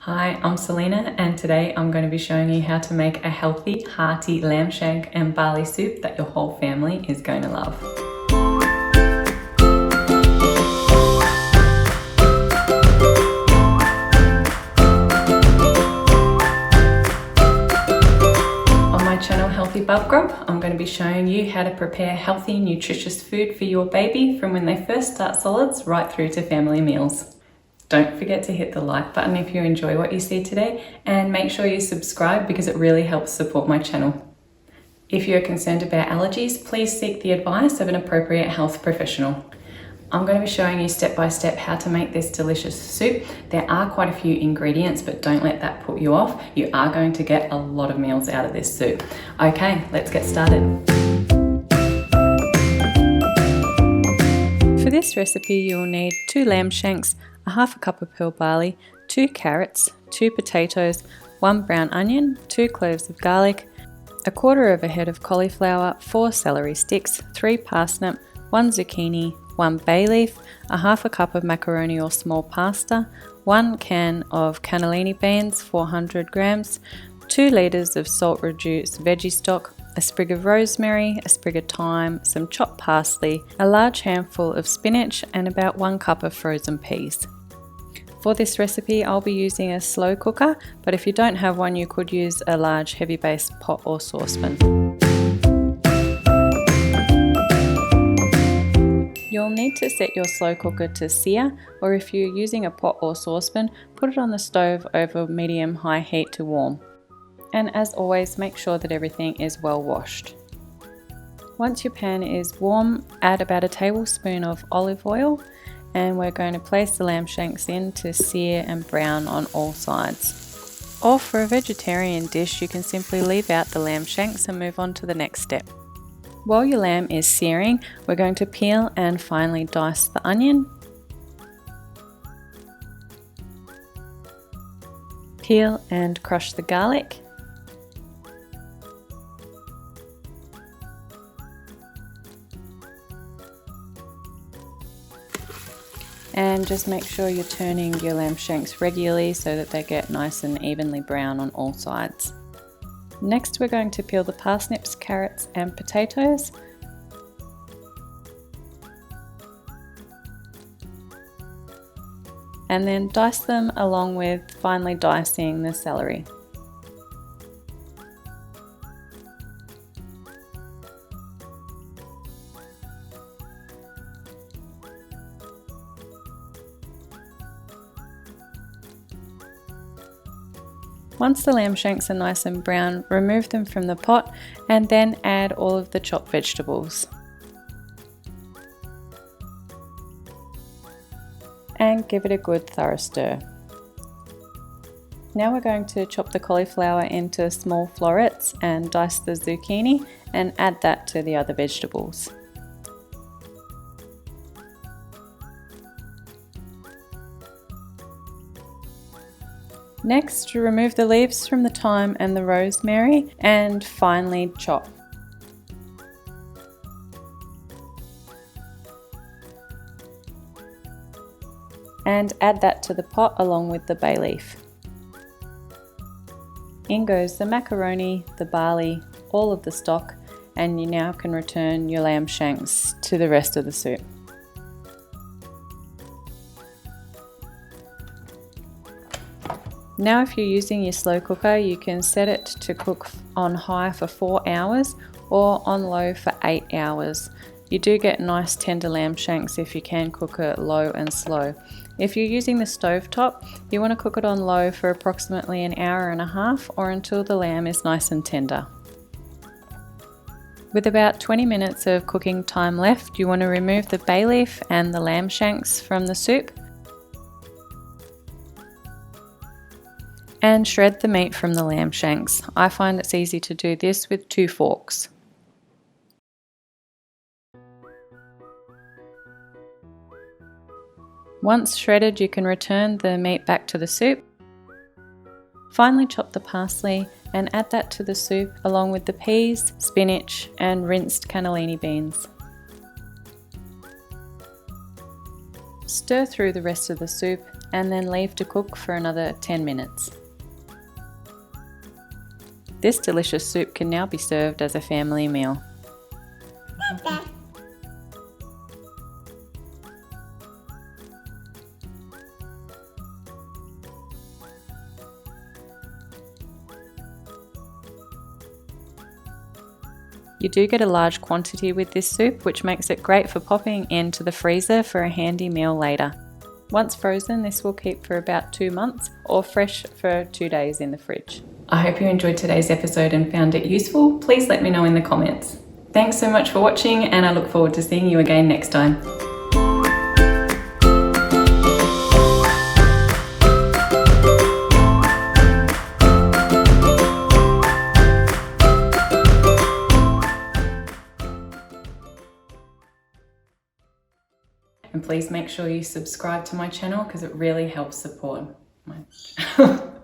Hi, I'm Selena and today I'm going to be showing you how to make a healthy, hearty lamb shank and barley soup that your whole family is going to love. On my channel Healthy Bub Grub, I'm going to be showing you how to prepare healthy, nutritious food for your baby from when they first start solids right through to family meals. Don't forget to hit the like button if you enjoy what you see today, and make sure you subscribe because it really helps support my channel. If you're concerned about allergies, please seek the advice of an appropriate health professional. I'm going to be showing you step by step how to make this delicious soup. There are quite a few ingredients, but don't let that put you off. You are going to get a lot of meals out of this soup. Okay, let's get started. For this recipe, you'll need 2 lamb shanks, a half a cup of pearl barley, 2 carrots, 2 potatoes, 1 brown onion, 2 cloves of garlic, a quarter of a head of cauliflower, 4 celery sticks, 3 parsnip, 1 zucchini, 1 bay leaf, a half a cup of macaroni or small pasta, 1 can of cannellini beans, 400 grams, 2 litres of salt reduced veggie stock, a sprig of rosemary, a sprig of thyme, some chopped parsley, a large handful of spinach, and about 1 cup of frozen peas. For this recipe, I'll be using a slow cooker, but if you don't have one, you could use a large heavy base pot or saucepan. You'll need to set your slow cooker to sear, or if you're using a pot or saucepan, put it on the stove over medium-high heat to warm. And as always, make sure that everything is well washed. Once your pan is warm, add about a tablespoon of olive oil, and we're going to place the lamb shanks in to sear and brown on all sides. Or for a vegetarian dish, you can simply leave out the lamb shanks and move on to the next step. While your lamb is searing, we're going to peel and finely dice the onion. Peel and crush the garlic. And just make sure you're turning your lamb shanks regularly so that they get nice and evenly brown on all sides. Next, we're going to peel the parsnips, carrots and potatoes. And then dice them along with finely dicing the celery. Once the lamb shanks are nice and brown, remove them from the pot and then add all of the chopped vegetables. And give it a good thorough stir. Now we're going to chop the cauliflower into small florets and dice the zucchini and add that to the other vegetables. Next, remove the leaves from the thyme and the rosemary and finely chop. And add that to the pot along with the bay leaf. In goes the macaroni, the barley, all of the stock, and you now can return your lamb shanks to the rest of the soup. Now if you're using your slow cooker, you can set it to cook on high for 4 hours or on low for 8 hours. You do get nice tender lamb shanks if you can cook it low and slow. If you're using the stove top, you want to cook it on low for approximately an hour and a half or until the lamb is nice and tender. With about 20 minutes of cooking time left, you want to remove the bay leaf and the lamb shanks from the soup and shred the meat from the lamb shanks. I find it's easy to do this with 2 forks. Once shredded, you can return the meat back to the soup. Finely chop the parsley and add that to the soup along with the peas, spinach and rinsed cannellini beans. Stir through the rest of the soup and then leave to cook for another 10 minutes. This delicious soup can now be served as a family meal. You do get a large quantity with this soup, which makes it great for popping into the freezer for a handy meal later. Once frozen, this will keep for about 2 months, or fresh for 2 days in the fridge. I hope you enjoyed today's episode and found it useful. Please let me know in the comments. Thanks so much for watching, and I look forward to seeing you again next time. And please make sure you subscribe to my channel because it really helps support my